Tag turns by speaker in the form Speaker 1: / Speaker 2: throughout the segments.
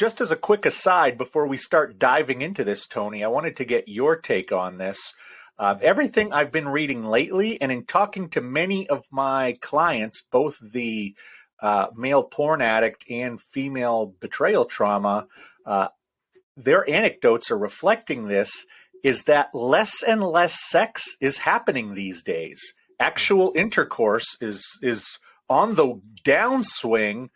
Speaker 1: just as a quick aside, before we start diving into this, Tony, I wanted to get your take on this. Everything I've been reading lately, and in talking to many of my clients, both the male porn addict and female betrayal trauma, their anecdotes are reflecting this, is that less and less sex is happening these days. Actual intercourse is on the downswing,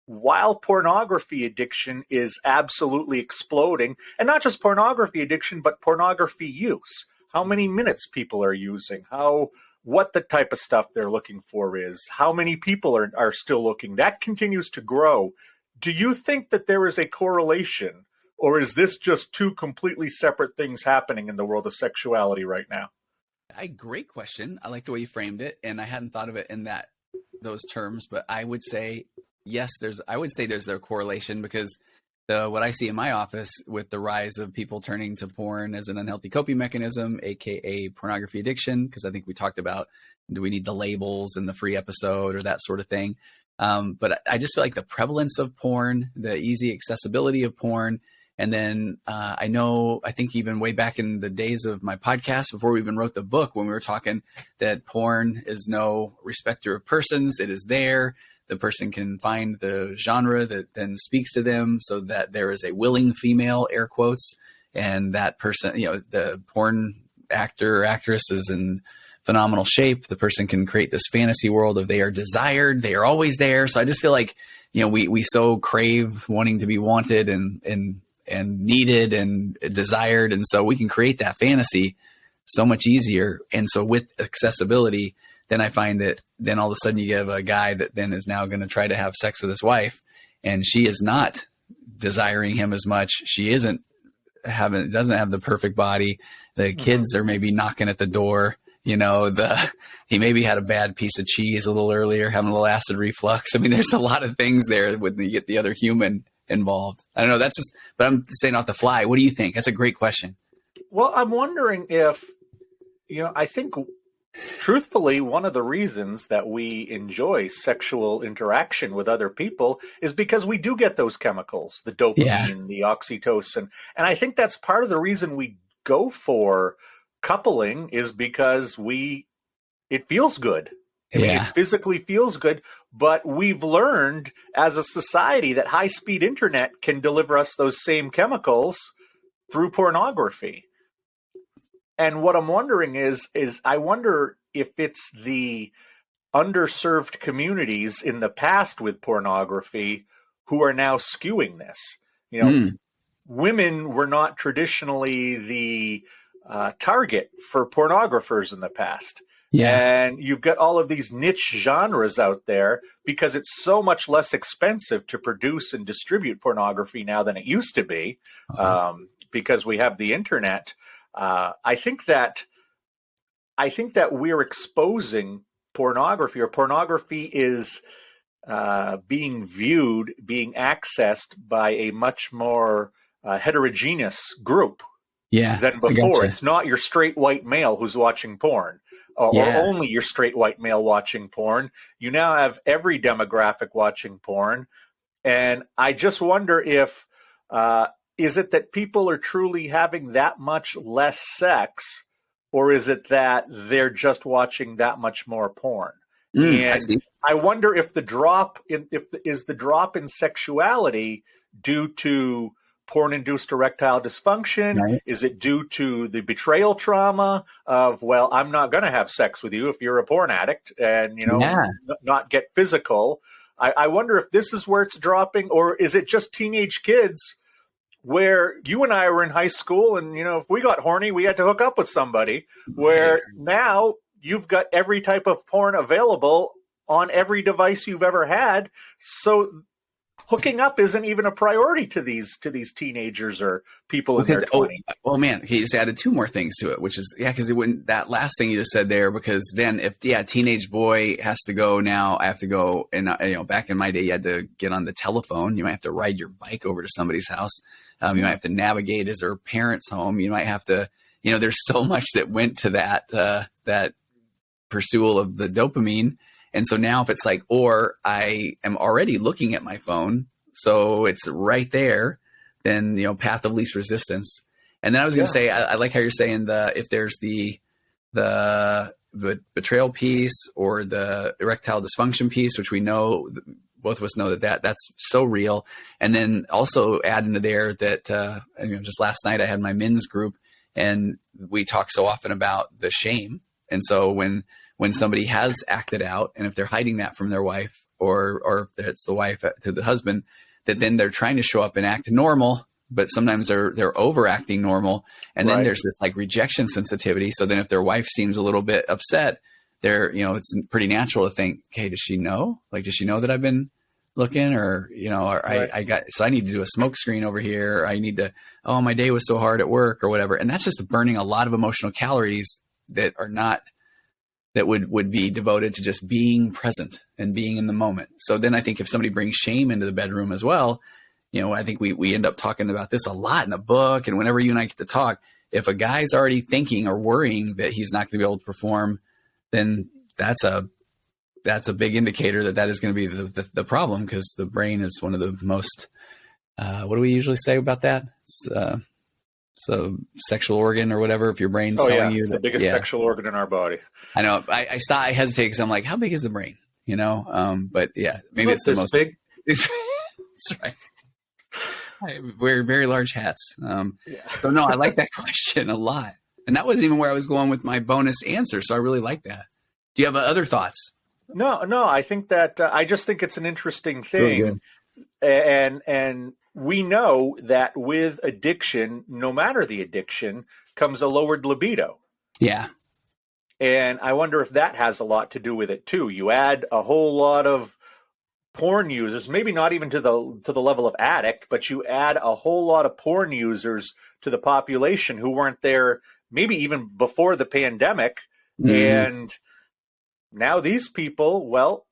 Speaker 1: while pornography addiction is absolutely exploding. And not just pornography addiction, but pornography use. How many minutes people are using, what the type of stuff they're looking for is, how many people are still looking. That continues to grow. Do you think that there is a correlation, or is this just two completely separate things happening in the world of sexuality right now?
Speaker 2: Great question. I like the way you framed it, and I hadn't thought of it in those terms, but I would say yes, there's a correlation, because what I see in my office with the rise of people turning to porn as an unhealthy coping mechanism, aka pornography addiction, because I think we talked about, do we need the labels in the free episode or that sort of thing. But I just feel like the prevalence of porn, the easy accessibility of porn, and then I think even way back in the days of my podcast, before we even wrote the book, when we were talking that porn is no respecter of persons, it is there. The person can find the genre that then speaks to them, so that there is a willing female, air quotes, and that person, the porn actor or actress is in phenomenal shape. The person can create this fantasy world of they are desired, they are always there. So I just feel like, we so crave wanting to be wanted and needed and desired. And so we can create that fantasy so much easier. And so with accessibility, then I find that then all of a sudden you have a guy that then is now going to try to have sex with his wife, and she is not desiring him as much. She doesn't have the perfect body. The kids are maybe knocking at the door. He maybe had a bad piece of cheese a little earlier, having a little acid reflux. I mean, there's a lot of things there when you get the other human involved. I don't know. But I'm saying off the fly. What do you think? That's a great question.
Speaker 1: Well, I'm wondering if, I think truthfully, one of the reasons that we enjoy sexual interaction with other people is because we do get those chemicals, the dopamine, the oxytocin. And I think that's part of the reason we go for coupling, is because it feels good. I mean, it physically feels good, but we've learned as a society that high-speed internet can deliver us those same chemicals through pornography. And what I'm wondering is I wonder if it's the underserved communities in the past with pornography who are now skewing this. Women were not traditionally the target for pornographers in the past. Yeah. And you've got all of these niche genres out there because it's so much less expensive to produce and distribute pornography now than it used to be, because we have the internet. I think that we're exposing pornography, or pornography is being accessed by a much more heterogeneous group than before. It's not your straight white male who's watching porn, or only your straight white male watching porn. You now have every demographic watching porn. And I just wonder if is it that people are truly having that much less sex, or is it that they're just watching that much more porn? And I wonder if the drop in sexuality due to porn-induced erectile dysfunction? Right. Is it due to the betrayal trauma of, well, I'm not going to have sex with you if you're a porn addict, and not get physical? I wonder if this is where it's dropping, or is it just teenage kids where you and I were in high school and, if we got horny, we had to hook up with somebody, where now you've got every type of porn available on every device you've ever had. So hooking up isn't even a priority to these teenagers or people in their 20s.
Speaker 2: Well, man, he just added two more things to it, which is, because it wouldn't, that last thing you just said there, because then if, teenage boy has to go now, I have to go, and, back in my day, you had to get on the telephone. You might have to ride your bike over to somebody's house. You might have to navigate as their parents' home. You might have to, there's so much that went to that pursuit of the dopamine. And so now if it's like, or I am already looking at my phone, so it's right there, then, path of least resistance. And then I was going to say, I like how you're saying if there's the betrayal piece or the erectile dysfunction piece, which we know, both of us know that's so real. And then also add into there that, just last night I had my men's group and we talk so often about the shame. And so when somebody has acted out, and if they're hiding that from their wife or if it's the wife to the husband, that then they're trying to show up and act normal, but sometimes they're overacting normal. And then there's this like rejection sensitivity. So then if their wife seems a little bit upset, it's pretty natural to think, okay, does she know? Like, does she know that I've been looking, or, so I need to do a smoke screen over here. Or I need to, my day was so hard at work or whatever. And that's just burning a lot of emotional calories that are not, that would be devoted to just being present and being in the moment. So then I think if somebody brings shame into the bedroom as well, I think we end up talking about this a lot in the book. And whenever you and I get to talk, if a guy's already thinking or worrying that he's not going to be able to perform, then that's a big indicator that is going to be the problem, because the brain is one of the most, what do we usually say about that? So sexual organ or whatever, if your brain's telling you
Speaker 1: it's the biggest sexual organ in our body.
Speaker 2: I know. I hesitate because I'm like, how big is the brain? But yeah, maybe it's the most
Speaker 1: big.
Speaker 2: That's right. I wear very large hats. So no, I like that question a lot. And that wasn't even where I was going with my bonus answer. So I really like that. Do you have other thoughts?
Speaker 1: No, I think that I just think it's an interesting thing. And we know that with addiction, no matter the addiction, comes a lowered libido. Yeah. And I wonder if that has a lot to do with it too. You add a whole lot of porn users, maybe not even to the level of addict, but you add a whole lot of porn users to the population who weren't there maybe even before the pandemic. And now these people, well,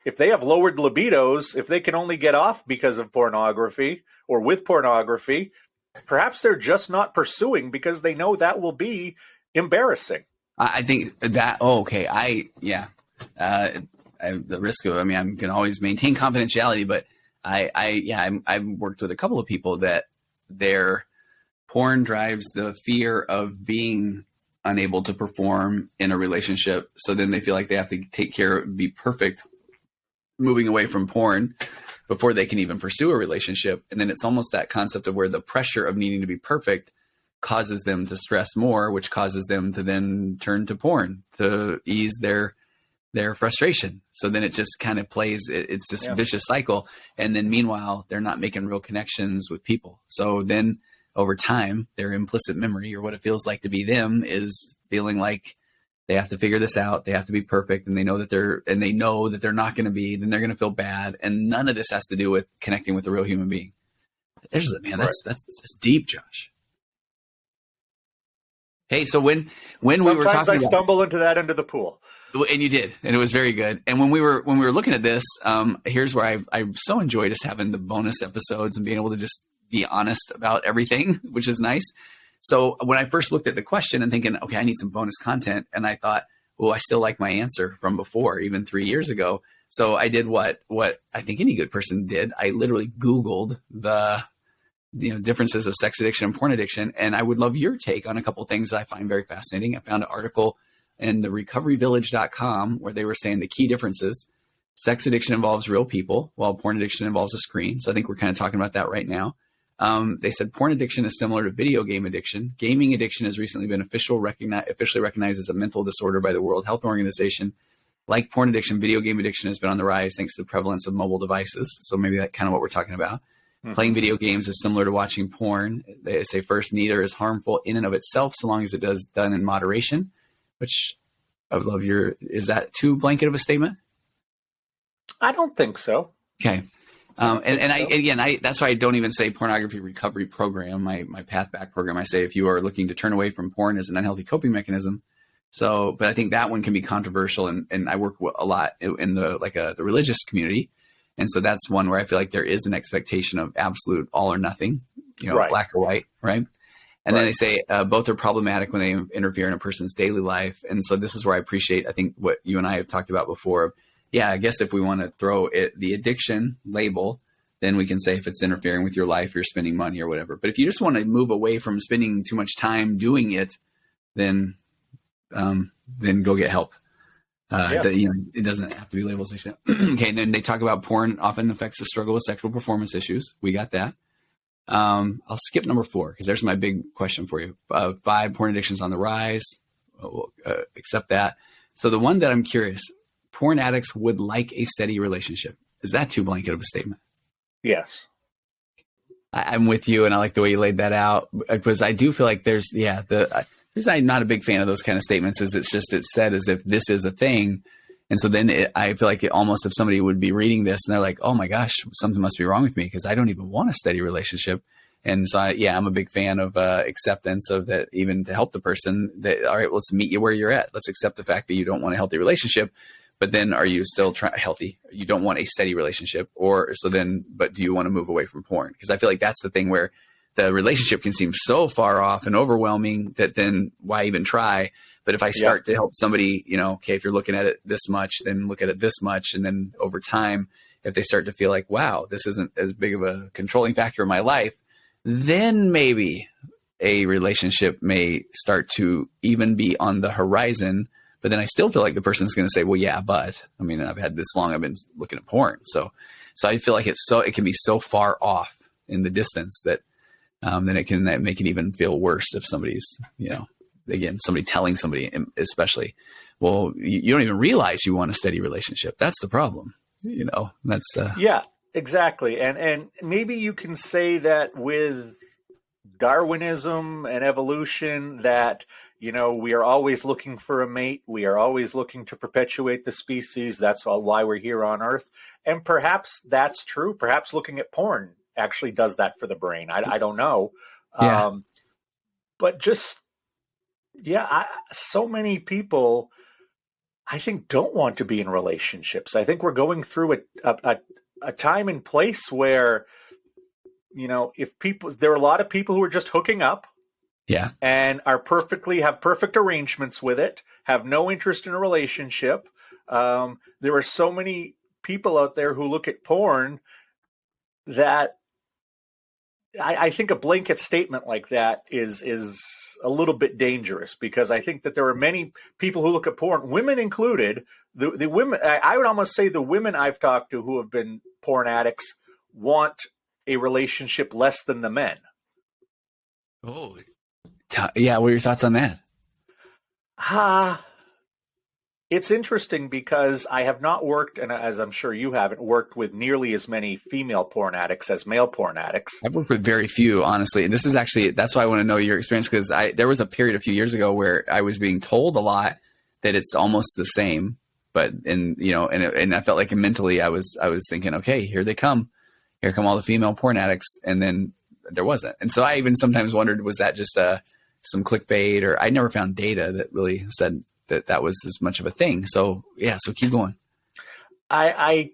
Speaker 1: if they have lowered libidos, if they can only get off because of pornography or with pornography, perhaps they're just not pursuing because they know that will be embarrassing.
Speaker 2: I think that, the risk of, I can always maintain confidentiality, but I've worked with a couple of people that their porn drives the fear of being unable to perform in a relationship. So then they feel like they have to take care, be perfect, moving away from porn before they can even pursue a relationship. And then it's almost that concept of where the pressure of needing to be perfect causes them to stress more, which causes them to then turn to porn to ease their frustration. So then it just kind of plays, it's this vicious cycle. And then meanwhile, they're not making real connections with people. So then over time, their implicit memory, or what it feels like to be them, is feeling like they have to figure this out. They have to be perfect. And they know that they're not going to be, then they're going to feel bad. And none of this has to do with connecting with a real human being. That's deep, Josh. Hey, so when we were talking,
Speaker 1: sometimes I stumble into that end of the pool.
Speaker 2: And you did, and it was very good. And when we were looking at this, here's where I so enjoy just having the bonus episodes and being able to just be honest about everything, which is nice. So when I first looked at the question and thinking, okay, I need some bonus content, and I thought, I still like my answer from before, even 3 years ago. So I did what I think any good person did. I literally Googled the differences of sex addiction and porn addiction, and I would love your take on a couple of things that I find very fascinating. I found an article in the recoveryvillage.com where they were saying the key differences: sex addiction involves real people, while porn addiction involves a screen. So I think we're kind of talking about that right now. They said porn addiction is similar to video game addiction. Gaming addiction has recently been officially recognized as a mental disorder by the World Health Organization. Like porn addiction, video game addiction has been on the rise thanks to the prevalence of mobile devices. So maybe that's kind of what we're talking about. Playing video games is similar to watching porn. They say first, neither is harmful in and of itself so long as it is done in moderation, which I would love is that too blanket of a statement?
Speaker 1: I don't think so.
Speaker 2: Okay. That's why I don't even say pornography recovery program, my Path Back program. I say if you are looking to turn away from porn as an unhealthy coping mechanism. So, but I think that one can be controversial, and I work a lot in the religious community. And so that's one where I feel like there is an expectation of absolute all or nothing, black or white. Right. And then they say both are problematic when they interfere in a person's daily life. And so this is where I appreciate, I think, what you and I have talked about before. Yeah, I guess if we want to throw the addiction label, then we can say if it's interfering with your life, you're spending money or whatever. But if you just want to move away from spending too much time doing it, then go get help. It doesn't have to be labeled sexual. Okay, and then they talk about porn often affects the struggle with sexual performance issues. We got that. I'll skip number 4 because there's my big question for you. 5, porn addictions on the rise. We'll accept that. So the one that I'm curious, porn addicts would like a steady relationship. Is that too blanket of a statement?
Speaker 1: Yes.
Speaker 2: I'm with you, and I like the way you laid that out, because I do feel like there's the reason I'm not a big fan of those kind of statements is it's said as if this is a thing. And so then I feel like almost if somebody would be reading this and they're like, oh my gosh, something must be wrong with me because I don't even want a steady relationship. And so I'm a big fan of acceptance of that, even to help the person that, all right, let's meet you where you're at. Let's accept the fact that you don't want a healthy relationship, but then are you still healthy? You don't want a steady relationship, but do you want to move away from porn? Because I feel like that's the thing where the relationship can seem so far off and overwhelming that then why even try? But if I start to help somebody, if you're looking at it this much, then look at it this much. And then over time, if they start to feel like, wow, this isn't as big of a controlling factor in my life, then maybe a relationship may start to even be on the horizon. But then I still feel like the person's going to say, well, yeah, but I mean, I've had this long, I've been looking at porn. So I feel like it can be so far off in the distance that then it can make it even feel worse if somebody's, again, somebody telling somebody, especially, well, you don't even realize you want a steady relationship. That's the problem. That's
Speaker 1: exactly. And maybe you can say that with Darwinism and evolution that, we are always looking for a mate. We are always looking to perpetuate the species. That's why we're here on Earth. And perhaps that's true. Perhaps looking at porn actually does that for the brain. I don't know.
Speaker 2: Yeah.
Speaker 1: But just, so many people, I think, don't want to be in relationships. I think we're going through a time and place where, there are a lot of people who are just hooking up.
Speaker 2: Yeah.
Speaker 1: And have perfect arrangements with it, have no interest in a relationship. There are so many people out there who look at porn that I think a blanket statement like that is a little bit dangerous, because I think that there are many people who look at porn, women included. The women, I would almost say the women I've talked to who have been porn addicts want a relationship less than the men.
Speaker 2: Oh, yeah. What are your thoughts on that?
Speaker 1: It's interesting because I have not worked, and as I'm sure you haven't, worked with nearly as many female porn addicts as male porn addicts.
Speaker 2: I've worked with very few, honestly. And this is that's why I want to know your experience, because there was a period a few years ago where I was being told a lot that it's almost the same, and I felt like mentally I was thinking, okay, here they come. Here come all the female porn addicts. And then there wasn't. And so I even sometimes wondered, was that just some clickbait, or I never found data that really said that was as much of a thing. So keep going. And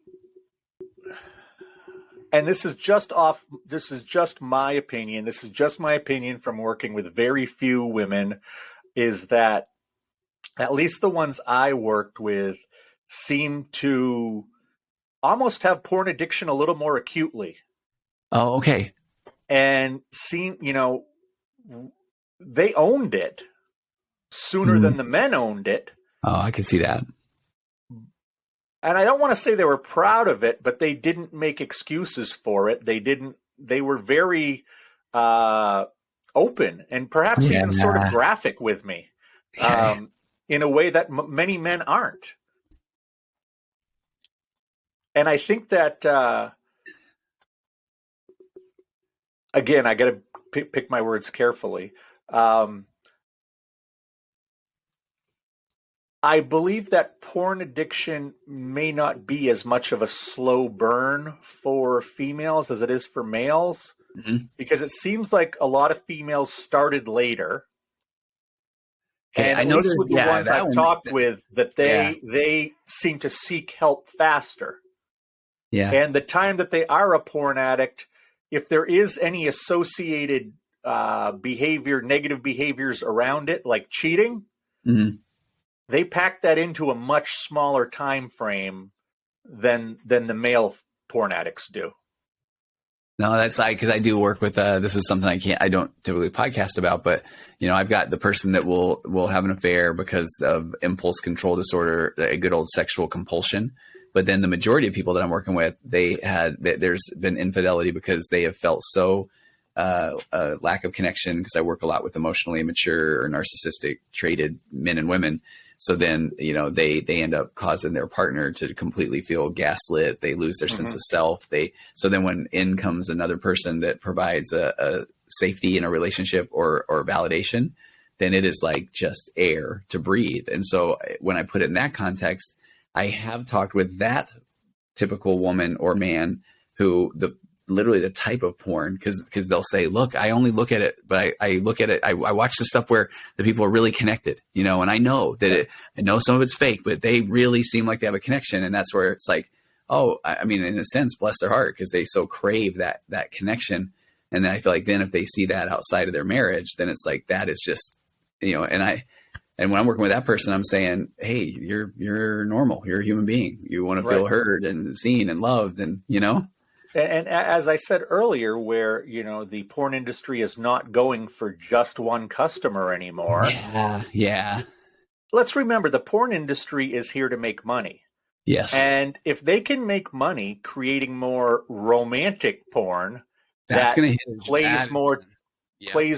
Speaker 1: this is just my opinion. This is just my opinion from working with very few women, is that at least the ones I worked with seem to almost have porn addiction a little more acutely.
Speaker 2: Oh, okay.
Speaker 1: And they owned it sooner than the men owned it.
Speaker 2: Oh, I can see that.
Speaker 1: And I don't want to say they were proud of it, but they didn't make excuses for it. They were very open and perhaps even sort of graphic with me, in a way that many men aren't. And I think that, again, I got to pick my words carefully. I believe that porn addiction may not be as much of a slow burn for females as it is for males, because it seems like a lot of females started later. Okay, and at least with the ones I've talked with, that they seem to seek help faster.
Speaker 2: Yeah.
Speaker 1: And the time that they are a porn addict, if there is any associated negative behaviors around it, like cheating, they pack that into a much smaller time frame than the male porn addicts do.
Speaker 2: No, that's like, because I do work with, this is something I don't typically podcast about, but I've got the person that will have an affair because of impulse control disorder, a good old sexual compulsion. But then the majority of people that I'm working with, there's been infidelity because they have felt so lack of connection, because I work a lot with emotionally immature or narcissistic traded men and women. So then, they end up causing their partner to completely feel gaslit. They lose their sense of self. So then when in comes another person that provides a safety in a relationship or validation, then it is like just air to breathe. And so when I put it in that context, I have talked with that typical woman or man who literally the type of porn, because they'll say, look, I only look at it, but I look at it, I watch the stuff where the people are really connected, and I know that I know some of it's fake, but they really seem like they have a connection. And that's where it's like, oh, I mean, in a sense, bless their heart, because they so crave that connection. And then I feel like then if they see that outside of their marriage, then it's like, that is just, and when I'm working with that person, I'm saying, hey, you're normal. You're a human being. You want to feel heard and seen and loved, and
Speaker 1: And as I said earlier, where, the porn industry is not going for just one customer anymore.
Speaker 2: Yeah.
Speaker 1: Let's remember, the porn industry is here to make money.
Speaker 2: Yes.
Speaker 1: And if they can make money creating more romantic porn,
Speaker 2: that's going to
Speaker 1: plays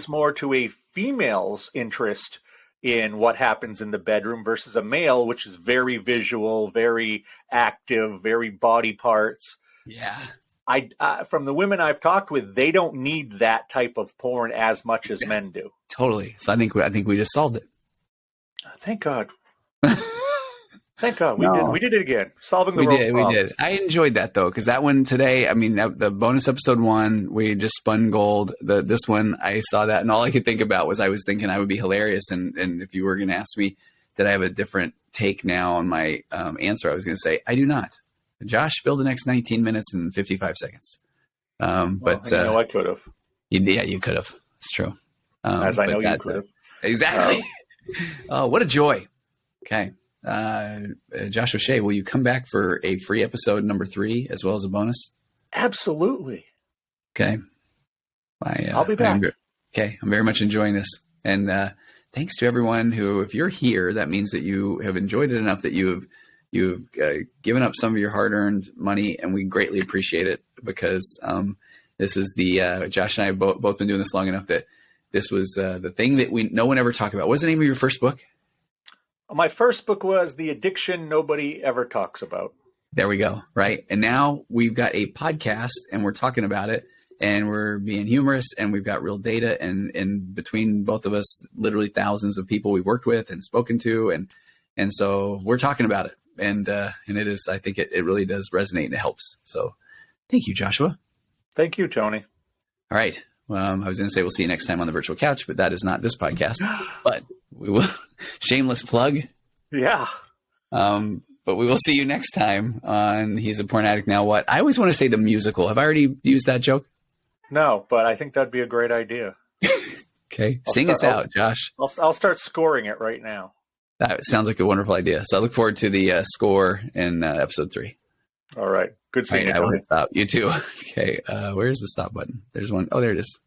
Speaker 1: more to a female's interest in what happens in the bedroom versus a male, which is very visual, very active, very body parts.
Speaker 2: Yeah.
Speaker 1: From the women I've talked with, they don't need that type of porn as much as men do.
Speaker 2: Totally. So I think we just solved it.
Speaker 1: Thank God. Thank God. We did it again. Solving the world's problems.
Speaker 2: We did. I enjoyed that though, because that one today, I mean, the bonus episode 1, we just spun gold. This one, I saw that, and all I could think about was I was thinking I would be hilarious, and if you were going to ask me, did I have a different take now on my answer, I was going to say I do not. Josh, fill the next 19 minutes and 55 seconds. But
Speaker 1: I could have.
Speaker 2: You could have. It's true.
Speaker 1: As I know you could have.
Speaker 2: Exactly. What a joy. Okay. Joshua Shea, will you come back for a free episode number 3 as well as a bonus?
Speaker 1: Absolutely.
Speaker 2: Okay.
Speaker 1: I'll be back.
Speaker 2: I'm very much enjoying this. And thanks to everyone who, if you're here, that means that you have enjoyed it enough that you've given up some of your hard-earned money, and we greatly appreciate it, because this is the Josh and I have both been doing this long enough that this was the thing that no one ever talked about. What's the name of your first book?
Speaker 1: My first book was The Addiction Nobody Ever Talks About.
Speaker 2: There we go. Right. And now we've got a podcast, and we're talking about it, and we're being humorous, and we've got real data, and between both of us, literally thousands of people we've worked with and spoken to. And so we're talking about it. And it is, I think it really does resonate, and it helps. So thank you, Joshua.
Speaker 1: Thank you, Tony.
Speaker 2: All right. I was going to say we'll see you next time on the virtual couch, but that is not this podcast. But we will. Shameless plug.
Speaker 1: Yeah.
Speaker 2: But we will see you next time on He's a Porn Addict Now What? I always want to say the musical. Have I already used that joke?
Speaker 1: No, but I think that'd be a great idea.
Speaker 2: Okay. Sing us out, Josh.
Speaker 1: I'll start scoring it right now.
Speaker 2: That sounds like a wonderful idea. So I look forward to the score in episode 3.
Speaker 1: All right. Good seeing you,
Speaker 2: I
Speaker 1: Tony.
Speaker 2: won't stop. You too. Okay. Where's the stop button? There's one. Oh, there it is.